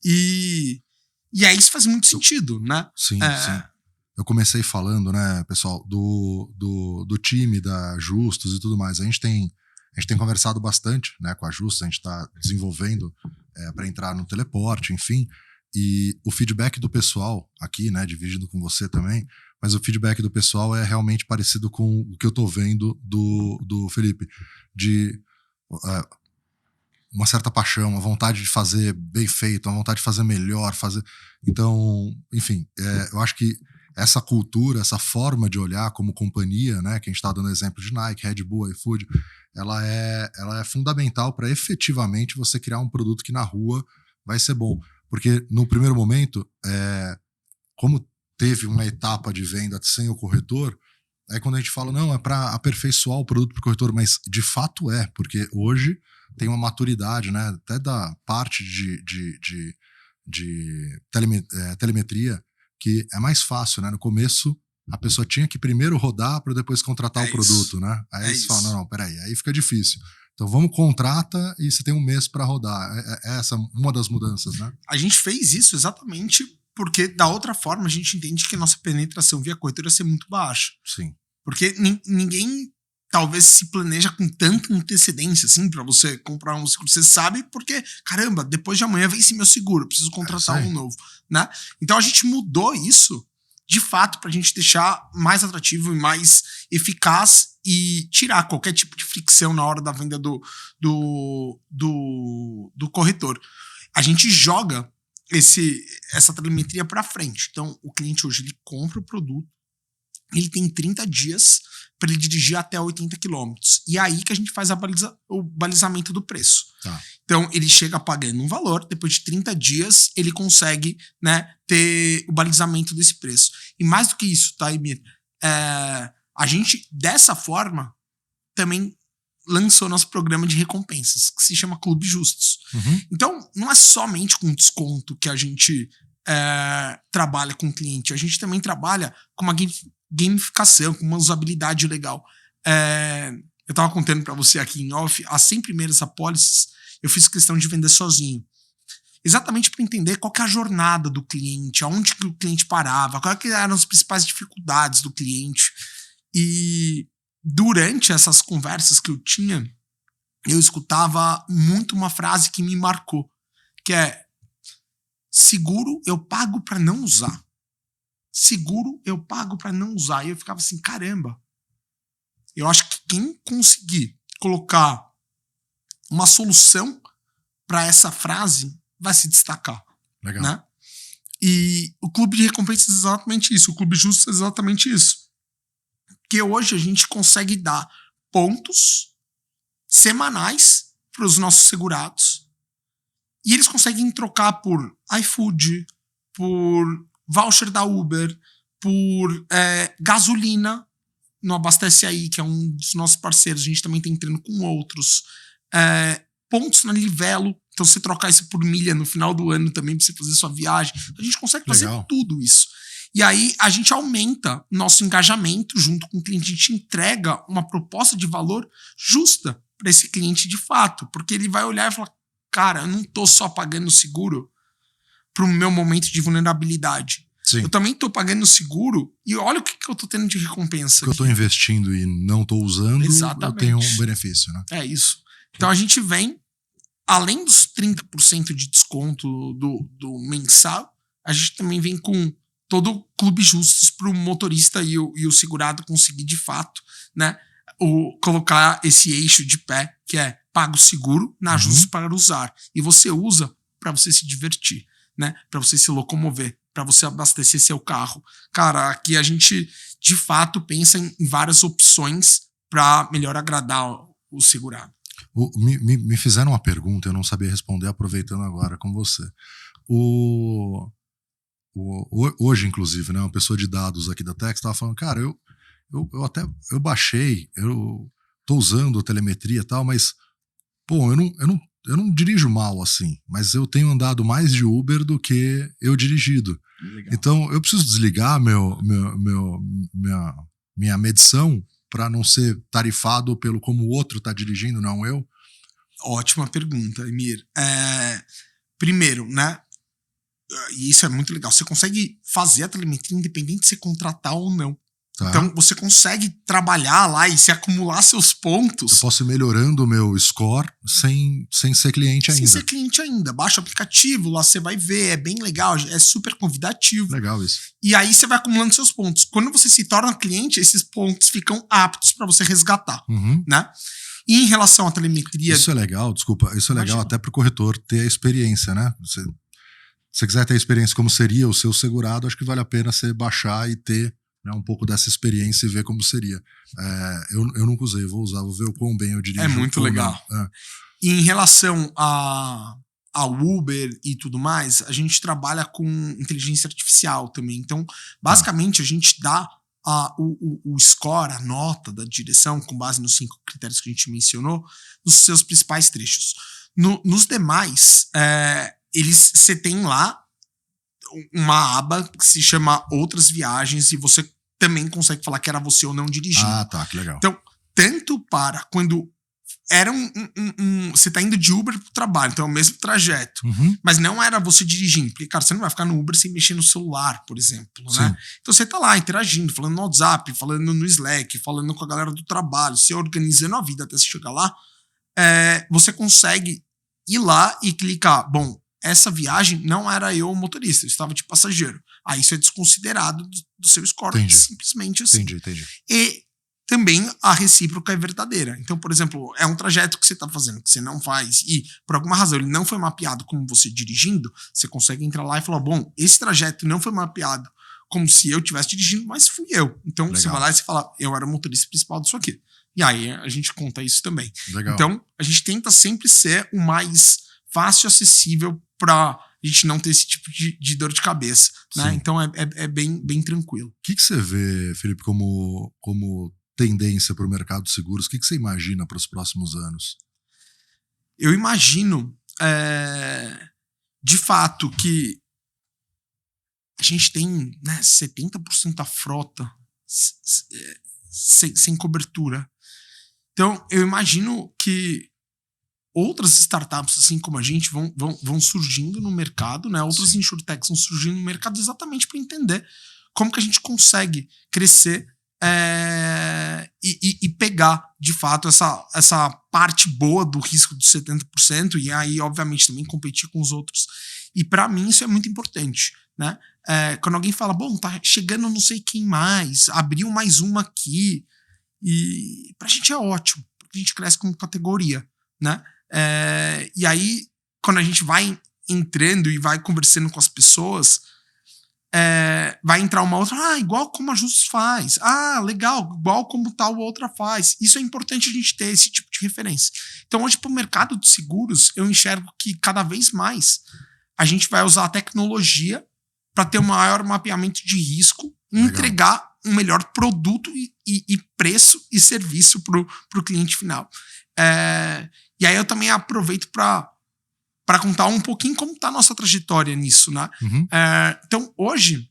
E aí isso faz muito sentido, né? Sim, sim. Eu comecei falando, né, pessoal, do time da Justus e tudo mais. A gente tem conversado bastante, né, com a Justus, a gente está desenvolvendo para entrar no teleporte, enfim. E o feedback do pessoal aqui, né, dividindo com você também, mas o feedback do pessoal é realmente parecido com o que eu tô vendo do Felipe, de uma certa paixão, uma vontade de fazer bem feito, uma vontade de fazer melhor, Então, enfim, eu acho que essa cultura, essa forma de olhar como companhia, né, que a gente está dando exemplo de Nike, Red Bull, iFood, ela é fundamental para efetivamente você criar um produto que na rua vai ser bom. Porque no primeiro momento, como teve uma etapa de venda sem o corretor, aí quando a gente fala, não, é para aperfeiçoar o produto para o corretor, mas de fato porque hoje tem uma maturidade, né, até da parte de telemetria, que é mais fácil, né? No começo, a pessoa tinha que primeiro rodar para depois contratar o produto, né? Aí você fala, não, peraí, aí fica difícil. Então contrata e você tem um mês para rodar. É essa uma das mudanças, né? A gente fez isso exatamente porque da outra forma a gente entende que a nossa penetração via corretora ia ser muito baixa. Sim. Porque ninguém talvez se planeja com tanta antecedência assim para você comprar um seguro. Você sabe porque, caramba, depois de amanhã vence meu seguro, preciso contratar um novo, né? Então a gente mudou isso de fato pra gente deixar mais atrativo e mais eficaz e tirar qualquer tipo de fricção na hora da venda do corretor. A gente joga essa telemetria para frente. Então o cliente hoje ele compra o produto, ele tem 30 dias para ele dirigir até 80 km. E é aí que a gente faz o balizamento do preço. Tá. Então, ele chega pagando um valor, depois de 30 dias, ele consegue, né, ter o balizamento desse preço. E mais do que isso, tá, Emir? A gente, dessa forma, também lançou nosso programa de recompensas, que se chama Clube Justus. Uhum. Então, não é somente com desconto que a gente trabalha com o cliente, a gente também trabalha com uma gamificação, com uma usabilidade legal. Eu tava contando para você aqui em off, as 100 primeiras apólices eu fiz questão de vender sozinho. Exatamente para entender qual que é a jornada do cliente, aonde que o cliente parava, quais que eram as principais dificuldades do cliente. E durante essas conversas que eu tinha, eu escutava muito uma frase que me marcou, que é: seguro eu pago para não usar. Seguro eu pago para não usar. E eu ficava assim, caramba. Eu acho que quem conseguir colocar uma solução para essa frase vai se destacar. Legal. Né? E o Clube de Recompensas é exatamente isso. O Clube Justo é exatamente isso. Porque hoje a gente consegue dar pontos semanais para os nossos segurados e eles conseguem trocar por iFood, por voucher da Uber, por gasolina no Abastece Aí, que é um dos nossos parceiros. A gente também está entrando com outros. Pontos na Livelo. Então, você trocar isso por milha no final do ano também para você fazer sua viagem. A gente consegue fazer tudo isso. E aí, a gente aumenta nosso engajamento junto com o cliente. A gente entrega uma proposta de valor justa para esse cliente de fato. Porque ele vai olhar e falar, cara, eu não tô só pagando seguro para o meu momento de vulnerabilidade. Sim. Eu também tô pagando seguro e olha o que eu tô tendo de recompensa. Que eu tô investindo e não tô usando, exatamente. Eu tenho um benefício, né? É isso. Então a gente vem, além dos 30% de desconto do mensal, a gente também vem com todo o Clube Justus para o motorista e o segurado conseguir de fato, né, colocar esse eixo de pé, que é pago seguro na Justos para usar. E você usa para você se divertir, né? Para você se locomover, para você abastecer seu carro. Cara, aqui a gente de fato pensa em várias opções para melhor agradar o segurado. Me fizeram uma pergunta, eu não sabia responder, aproveitando agora com você. Hoje, inclusive, né, uma pessoa de dados aqui da Tex estava falando, cara, eu baixei, eu tô usando telemetria e tal, mas, pô, eu não dirijo mal assim, mas eu tenho andado mais de Uber do que eu dirigido. Legal. Então, eu preciso desligar minha medição para não ser tarifado pelo como o outro está dirigindo, não eu? Ótima pergunta, Emir. Primeiro, né? E isso é muito legal. Você consegue fazer a telemetria independente de você contratar ou não. Tá. Então, você consegue trabalhar lá e se acumular seus pontos. Eu posso ir melhorando o meu score sem ser cliente ainda. Sem ser cliente ainda. Baixa o aplicativo, lá você vai ver, é bem legal, é super convidativo. Legal isso. E aí você vai acumulando seus pontos. Quando você se torna cliente, esses pontos ficam aptos para você resgatar, né? E em relação à telemetria... Isso é legal, desculpa, isso é legal até para o corretor ter a experiência, né? Se você quiser ter a experiência como seria o seu segurado, acho que vale a pena você baixar e ter, né, um pouco dessa experiência e ver como seria. Eu nunca usei, vou usar, vou ver o quão bem eu dirijo. É muito legal. E em relação ao Uber e tudo mais, a gente trabalha com inteligência artificial também. Então, basicamente, a gente dá o score, a nota da direção, com base nos 5 critérios que a gente mencionou, nos seus principais trechos. Nos demais, você tem lá uma aba que se chama Outras Viagens e você também consegue falar que era você ou não dirigindo. Ah, tá, que legal. Então, tanto para quando era você tá indo de Uber pro trabalho, então é o mesmo trajeto, mas não era você dirigindo, porque, cara, você não vai ficar no Uber sem mexer no celular, por exemplo, né? Então você tá lá interagindo, falando no WhatsApp, falando no Slack, falando com a galera do trabalho, se organizando a vida até você chegar lá, você consegue ir lá e clicar, bom, essa viagem não era eu o motorista, eu estava de passageiro. Aí isso é desconsiderado do seu score. Entendi. Simplesmente assim. Entendi. E também a recíproca é verdadeira. Então, por exemplo, é um trajeto que você está fazendo, que você não faz, e por alguma razão ele não foi mapeado como você dirigindo, você consegue entrar lá e falar, bom, esse trajeto não foi mapeado como se eu estivesse dirigindo, mas fui eu. Então, legal. Você vai lá e você fala, eu era o motorista principal disso aqui. E aí a gente conta isso também. Legal. Então, a gente tenta sempre ser o mais fácil e acessível para a gente não ter esse tipo de dor de cabeça, né? Então é bem tranquilo. O que você vê, Felipe, como tendência para o mercado de seguros? O que você imagina para os próximos anos? Eu imagino, de fato, que a gente tem, né, 70% da frota sem cobertura. Então, eu imagino que outras startups, assim como a gente, vão surgindo no mercado, né? Outras insurtechs vão surgindo no mercado exatamente para entender como que a gente consegue crescer e pegar, de fato, essa parte boa do risco dos 70% e aí, obviamente, também competir com os outros. E para mim isso é muito importante, né? Quando alguém fala, bom, tá chegando não sei quem mais, abriu mais uma aqui, e pra gente é ótimo, porque a gente cresce como categoria, né? E aí, quando a gente vai entrando e vai conversando com as pessoas, vai entrar uma outra, igual como a Justos faz, legal, igual como tal outra faz. Isso é importante a gente ter esse tipo de referência. Então hoje pro mercado de seguros, eu enxergo que cada vez mais a gente vai usar a tecnologia para ter um maior mapeamento de risco e entregar um melhor produto e preço e serviço pro cliente final. E aí eu também aproveito para contar um pouquinho como está a nossa trajetória nisso, né? Então, hoje,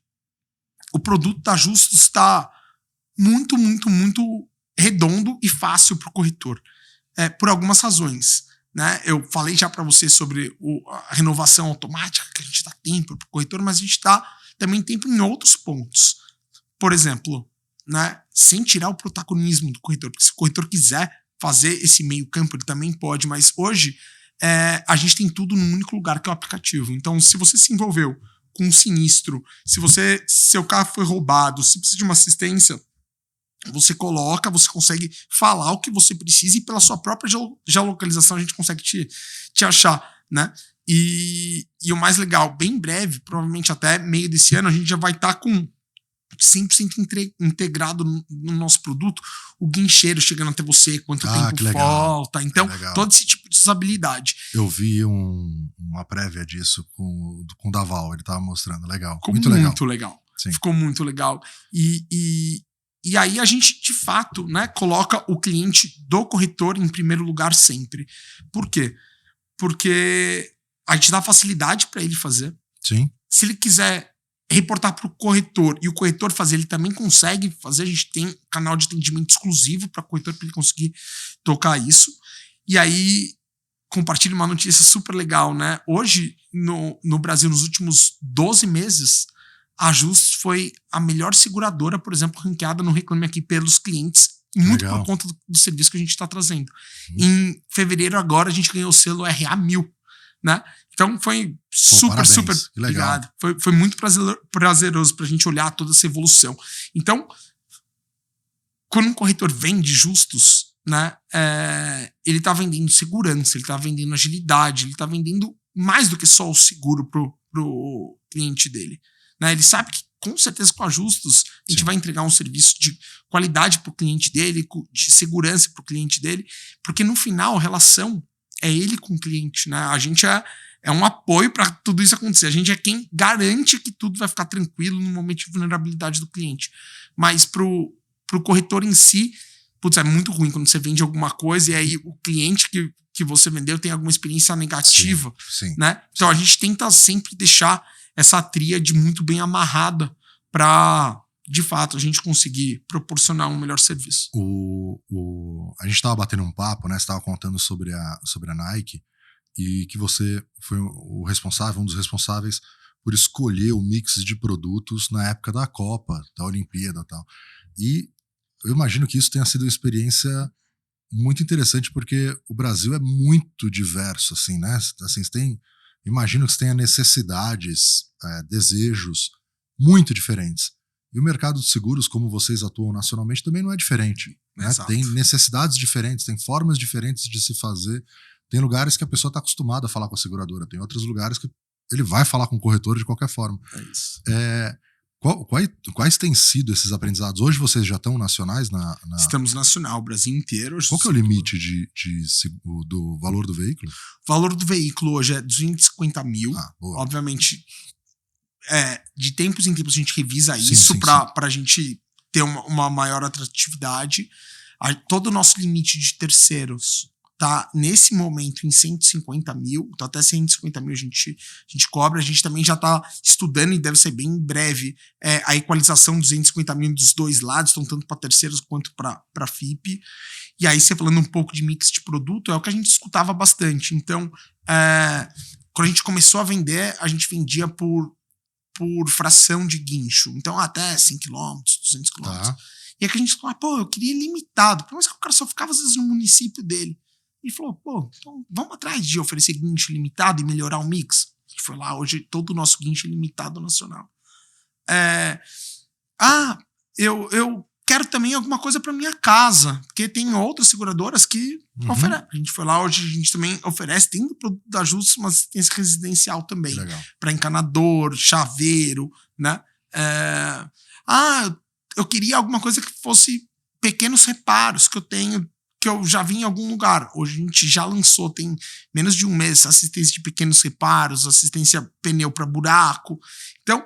o produto da Justos está muito, muito, muito redondo e fácil para o corretor, por algumas razões, né? Eu falei já para você sobre a renovação automática, que a gente dá tempo para o corretor, mas a gente dá também tempo em outros pontos. Por exemplo, né, sem tirar o protagonismo do corretor, porque se o corretor quiser fazer esse meio campo, ele também pode, mas hoje a gente tem tudo num único lugar, que é o aplicativo. Então, se você se envolveu com um sinistro, se seu carro foi roubado, se precisa de uma assistência, Você coloca, você consegue falar o que você precisa e pela sua própria geolocalização a gente consegue te achar, né? E o mais legal, bem breve, provavelmente até meio desse ano, a gente já vai estar com 100% integrado no nosso produto, o guincheiro chegando até você, quanto tempo falta. Então, todo esse tipo de usabilidade. Eu vi uma prévia disso com o Daval, ele tava mostrando. Legal. Ficou muito legal. Ficou muito legal. E aí a gente, de fato, né, coloca o cliente do corretor em primeiro lugar sempre. Por quê? Porque a gente dá facilidade para ele fazer. Sim. Se ele quiser reportar para o corretor e o corretor fazer, ele também consegue fazer. A gente tem canal de atendimento exclusivo para o corretor para ele conseguir tocar isso. E aí, compartilho uma notícia super legal, né? Hoje, no Brasil, nos últimos 12 meses, a Justus foi a melhor seguradora, por exemplo, ranqueada no Reclame Aqui pelos clientes, muito por conta do serviço que a gente está trazendo. Em fevereiro agora, a gente ganhou o selo RA1000, né? Então foi super obrigado. Foi muito prazeroso pra gente olhar toda essa evolução. Então, quando um corretor vende Justus, né, ele tá vendendo segurança, ele tá vendendo agilidade, ele tá vendendo mais do que só o seguro pro cliente dele. Né? Ele sabe que, com certeza, com a Justus, a gente vai entregar um serviço de qualidade pro cliente dele, de segurança pro cliente dele, porque no final a relação é ele com o cliente, né? A gente é um apoio para tudo isso acontecer. A gente é quem garante que tudo vai ficar tranquilo no momento de vulnerabilidade do cliente. Mas pro corretor em si, putz, é muito ruim quando você vende alguma coisa e aí o cliente que você vendeu tem alguma experiência negativa, né? Então a gente tenta sempre deixar essa tríade muito bem amarrada para, de fato, a gente conseguir proporcionar um melhor serviço. A gente estava batendo um papo, né? Você estava contando sobre a Nike e que você foi o responsável, um dos responsáveis por escolher o mix de produtos na época da Copa, da Olimpíada e tal. E eu imagino que isso tenha sido uma experiência muito interessante porque o Brasil é muito diverso, assim, né? Assim, imagino que você tenha necessidades, desejos muito diferentes. E o mercado de seguros, como vocês atuam nacionalmente, também não é diferente. Né? Tem necessidades diferentes, tem formas diferentes de se fazer. Tem lugares que a pessoa está acostumada a falar com a seguradora, tem outros lugares que ele vai falar com o corretor de qualquer forma. É isso. Quais têm sido esses aprendizados? Hoje vocês já estão nacionais? Estamos nacional, o Brasil inteiro. Qual que é o limite do valor do veículo? O valor do veículo hoje é 250 mil. Obviamente, de tempos em tempos a gente revisa isso para a gente ter uma maior atratividade. Todo o nosso limite de terceiros tá nesse momento em 150 mil, então até 150 mil a gente cobra. A gente também já tá estudando e deve ser bem em breve a equalização dos 250 mil dos dois lados, então tanto para terceiros quanto para FIP. E aí, você falando um pouco de mix de produto, é o que a gente escutava bastante. Então, quando a gente começou a vender, a gente vendia por fração de guincho. Então, até 100 km, 200 km. E aí que a gente falou, eu queria limitado. Mas o cara só ficava, às vezes, no município dele. E falou, então vamos atrás de oferecer guincho limitado e melhorar o mix. A gente foi lá, hoje todo o nosso guincho é limitado nacional. Eu quero também alguma coisa para minha casa, porque tem outras seguradoras que oferecem. A gente foi lá, hoje a gente também oferece, tem do produto da Justus, uma assistência residencial também. Para encanador, chaveiro, né? Eu queria alguma coisa que fosse pequenos reparos que eu tenho, que eu já vi em algum lugar. Hoje a gente já lançou, tem menos de um mês, assistência de pequenos reparos, assistência pneu para buraco. Então,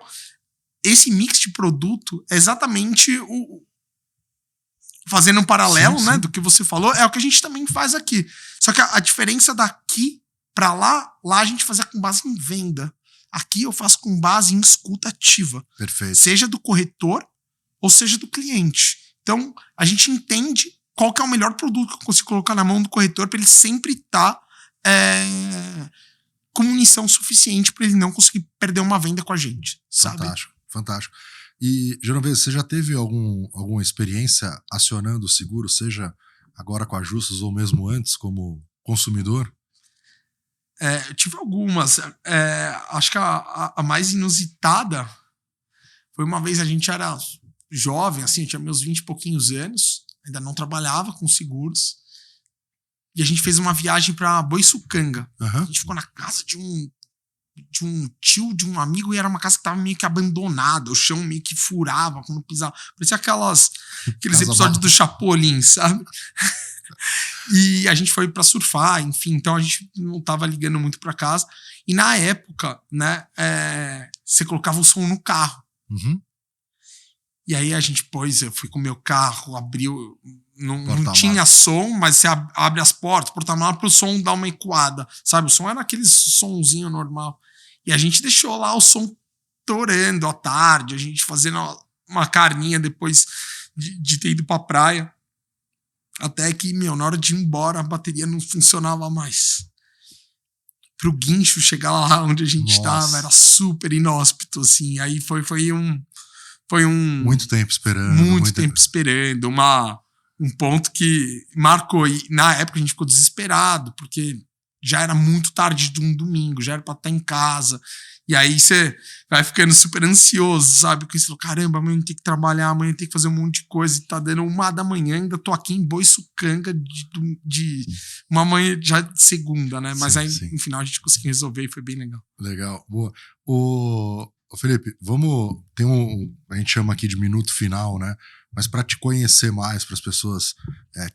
esse mix de produto é exatamente fazendo um paralelo, né, do que você falou, é o que a gente também faz aqui. Só que a diferença daqui para lá a gente faz com base em venda. Aqui eu faço com base em escuta ativa. Perfeito. Seja do corretor ou seja do cliente. Então, a gente entende qual que é o melhor produto que eu consigo colocar na mão do corretor para ele sempre estar com munição suficiente para ele não conseguir perder uma venda com a gente, sabe? Fantástico. E, Genovese, você já teve alguma experiência acionando o seguro, seja agora com a Justus ou mesmo antes como consumidor? Eu tive algumas. Acho que a mais inusitada foi uma vez a gente era jovem, assim, eu tinha meus 20 e pouquinhos anos, ainda não trabalhava com seguros. E a gente fez uma viagem pra Boiçucanga. A gente ficou na casa de um tio, de um amigo, e era uma casa que tava meio que abandonada, o chão meio que furava quando pisava. Parecia aqueles episódios do Chapolin, sabe? E a gente foi pra surfar, enfim, então a gente não tava ligando muito pra casa. E na época, né, você colocava o som no carro. E aí a gente eu fui com o meu carro, abriu, não tinha som, mas você abre as portas, porta-mala, pro som dar uma ecoada, sabe? O som era aquele sonzinho normal. E a gente deixou lá o som torando à tarde, a gente fazendo uma carninha depois de ter ido pra praia. Até que, na hora de ir embora, a bateria não funcionava mais. Pro guincho chegar lá onde a gente tava, era super inóspito, assim. Aí foi um... Muito tempo esperando. Muito tempo esperando. Um ponto que marcou. E na época a gente ficou desesperado, porque já era muito tarde de um domingo, já era pra estar em casa. E aí você vai ficando super ansioso, sabe? Porque você falou, caramba, amanhã tem que trabalhar, amanhã tem que fazer um monte de coisa. E tá dando 1 da manhã, ainda tô aqui em Boiçucanga de uma manhã já de segunda, né? Mas aí, no final, a gente conseguiu resolver e foi bem legal. Legal, boa. Ô Felipe, a gente chama aqui de minuto final, né? Mas para te conhecer mais, para as pessoas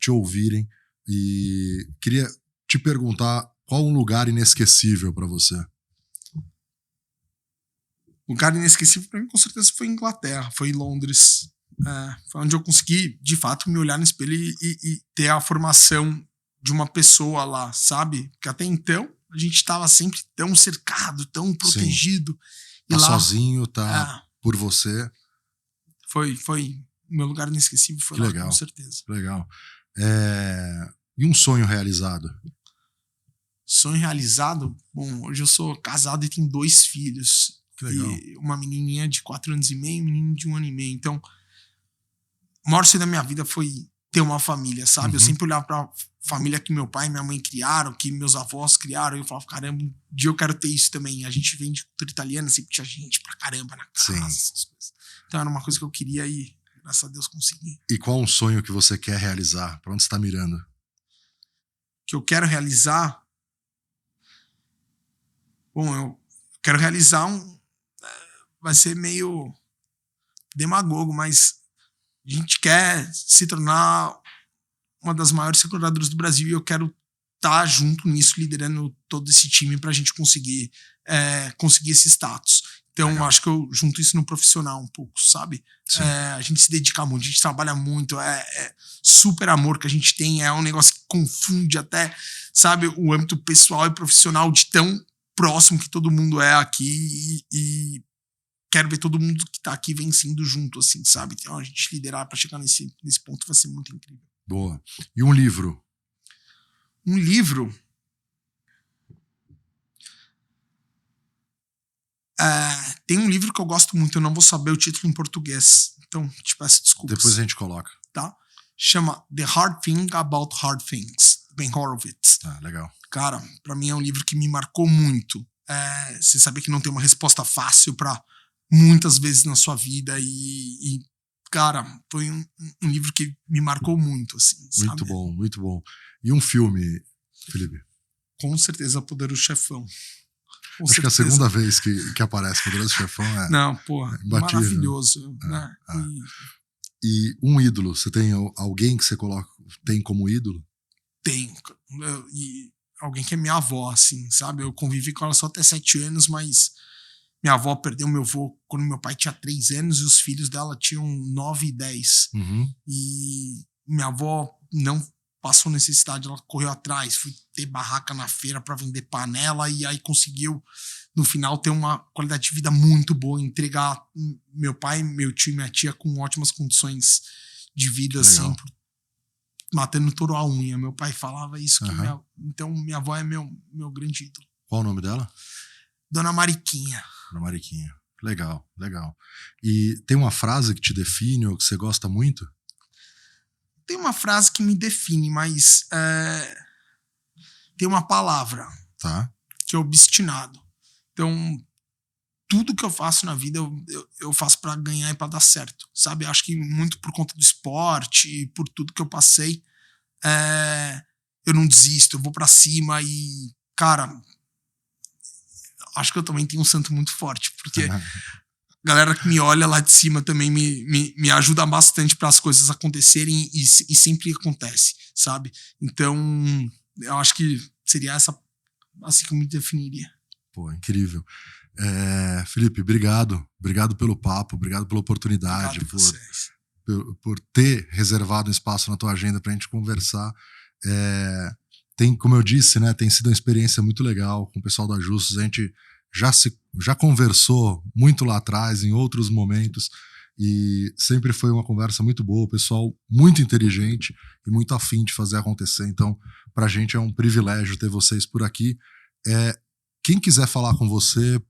te ouvirem, e queria te perguntar qual um lugar inesquecível para você? Lugar inesquecível para mim, com certeza, foi Inglaterra, foi Londres. Foi onde eu consegui, de fato, me olhar no espelho e ter a formação de uma pessoa lá, sabe? Porque até então, a gente estava sempre tão cercado, tão protegido. Tá lá, sozinho, tá por você. Foi meu lugar inesquecível, foi lá, com certeza. Legal. E um sonho realizado? Sonho realizado? Bom, hoje eu sou casado e tenho 2 filhos. Que legal. E uma menininha de 4 anos e meio e um menino de 1 ano e meio. Então, o maior sonho da minha vida foi ter uma família, sabe? Eu sempre olhava pra família que meu pai e minha mãe criaram, que meus avós criaram, e eu falava, caramba, um dia eu quero ter isso também. A gente vem de cultura italiana, sempre tinha gente pra caramba na casa, essas coisas. Então era uma coisa que eu queria e, graças a Deus, consegui. E qual um sonho que você quer realizar? Pra onde você tá mirando? Que eu quero realizar? Bom, eu quero realizar vai ser meio demagogo, mas a gente quer se tornar uma das maiores seguradoras do Brasil e eu quero estar junto nisso, liderando todo esse time pra gente conseguir esse status. Então, legal. Acho que eu junto isso no profissional um pouco, sabe? A gente se dedica muito, a gente trabalha muito, super amor que a gente tem, é um negócio que confunde até, sabe, o âmbito pessoal e profissional de tão próximo que todo mundo é aqui e quero ver todo mundo que tá aqui vencendo junto, assim, sabe? Então, a gente liderar pra chegar nesse ponto vai ser muito incrível. Boa. E um livro? Um livro? Tem um livro que eu gosto muito, eu não vou saber o título em português, então te peço desculpas. Depois a gente coloca. Tá? Chama The Hard Thing About Hard Things, Ben Horowitz. Legal. Cara, pra mim é um livro que me marcou muito. Você saber que não tem uma resposta fácil pra muitas vezes na sua vida e cara, foi um livro que me marcou muito, assim, sabe? Muito bom, muito bom. E um filme, Felipe? Com certeza, Poderoso Chefão. Acho que é a segunda vez que aparece Poderoso Chefão. Não, porra, maravilhoso. Né? E um ídolo, você tem alguém que você tem como ídolo? Tenho. E alguém que é minha avó, assim, sabe? Eu convivi com ela só até 7 anos, mas minha avó perdeu meu avô quando meu pai tinha 3 anos e os filhos dela tinham 9 e 10. E minha avó não passou necessidade, ela correu atrás, foi ter barraca na feira para vender panela e aí conseguiu, no final, ter uma qualidade de vida muito boa, entregar meu pai, meu tio e minha tia com ótimas condições de vida, assim, matando touro a unha. Meu pai falava isso, então minha avó é meu grande ídolo. Qual o nome dela? Dona Mariquinha. Dona Mariquinha. Legal, legal. E tem uma frase que te define ou que você gosta muito? Tem uma frase que me define, mas tem uma palavra que é obstinado. Então, tudo que eu faço na vida eu faço pra ganhar e pra dar certo, sabe? Acho que muito por conta do esporte e por tudo que eu passei, eu não desisto, eu vou pra cima e, cara, acho que eu também tenho um santo muito forte, porque a galera que me olha lá de cima também me ajuda bastante para as coisas acontecerem e sempre acontece, sabe? Então, eu acho que seria essa, assim que eu me definiria. Pô, incrível. Felipe, obrigado. Obrigado pelo papo, obrigado pela oportunidade, por ter reservado um espaço na tua agenda pra gente conversar. Como eu disse, né, tem sido uma experiência muito legal com o pessoal da Justus. A gente já conversou muito lá atrás, em outros momentos, e sempre foi uma conversa muito boa, o pessoal muito inteligente e muito afim de fazer acontecer. Então, pra gente é um privilégio ter vocês por aqui. Quem quiser falar com você,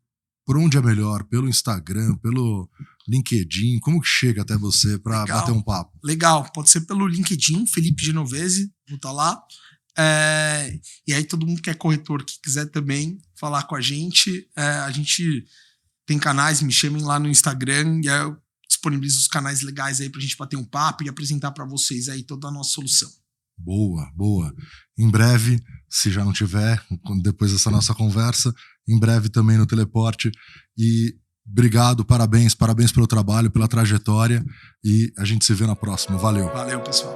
por onde é melhor? Pelo Instagram, pelo LinkedIn? Como que chega até você para bater um papo? Legal, pode ser pelo LinkedIn, Felipe Genovese, vou estar lá. E aí todo mundo que é corretor, que quiser também falar com a gente tem canais, me chamem lá no Instagram e aí eu disponibilizo os canais legais aí pra gente bater um papo e apresentar para vocês aí toda a nossa solução. Boa, boa. Em breve, se já não tiver, depois dessa nossa conversa, em breve também no Teleporte. E obrigado, parabéns pelo trabalho, pela trajetória, e a gente se vê na próxima. Valeu. Valeu, pessoal.